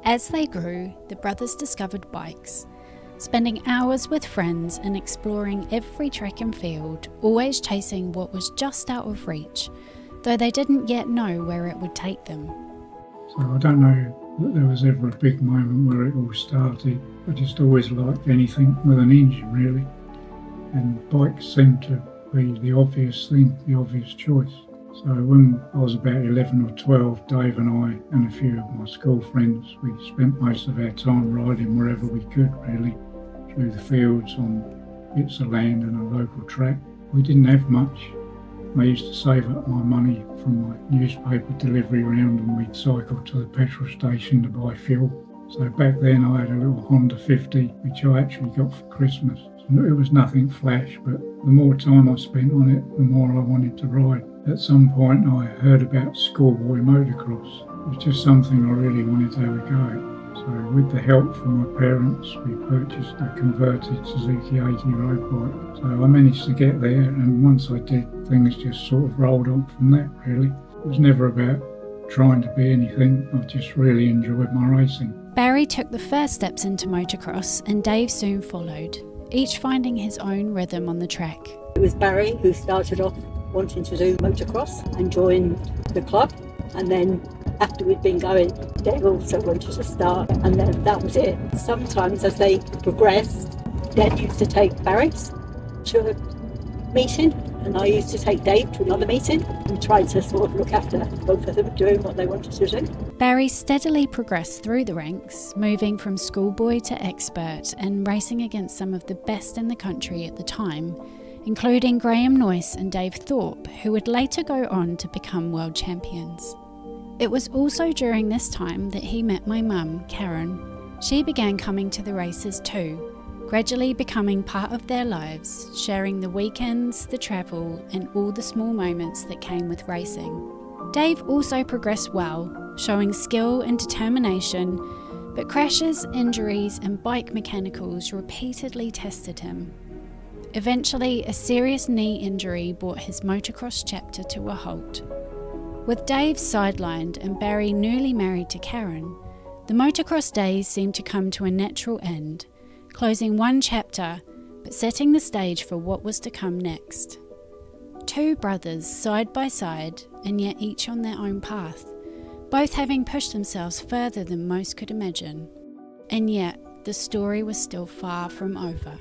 As they grew, the brothers discovered bikes, spending hours with friends and exploring every track and field, always chasing what was just out of reach, though they didn't yet know where it would take them. So I don't know that there was ever a big moment where it all started. I just always liked anything with an engine, really. And bikes seemed to be the obvious thing, the obvious choice. So when I was about 11 or 12, Dave and I and a few of my school friends, we spent most of our time riding wherever we could, really, through the fields, on bits of land and a local track. We didn't have much. I used to save up my money from my newspaper delivery round, and we'd cycle to the petrol station to buy fuel. So back then I had a little Honda 50, which I actually got for Christmas. It was nothing flash, but the more time I spent on it, the more I wanted to ride. At some point I heard about schoolboy motocross. It was just something I really wanted to have a go at. So with the help from my parents, we purchased a converted Suzuki 80 road bike. So I managed to get there, and once I did, things just sort of rolled on from that, really. It was never about trying to be anything. I just really enjoyed my racing. Barry took the first steps into motocross, and Dave soon followed, each finding his own rhythm on the track. It was Barry who started off wanting to do motocross and joined the club, and then after we'd been going, Dave also wanted to start, and then that was it. Sometimes as they progressed, Dad used to take Barry to a meeting, and I used to take Dave to another meeting, and tried to sort of look after both of them doing what they wanted to do. Barry steadily progressed through the ranks, moving from schoolboy to expert and racing against some of the best in the country at the time, including Graham Noyce and Dave Thorpe, who would later go on to become world champions. It was also during this time that he met my mum, Karen. She began coming to the races too, gradually becoming part of their lives, sharing the weekends, the travel, and all the small moments that came with racing. Dave also progressed well, showing skill and determination, but crashes, injuries, and bike mechanicals repeatedly tested him. Eventually, a serious knee injury brought his motocross chapter to a halt. With Dave sidelined and Barry newly married to Karen, the motocross days seemed to come to a natural end, closing one chapter, but setting the stage for what was to come next. Two brothers side by side, and yet each on their own path, both having pushed themselves further than most could imagine. And yet, the story was still far from over.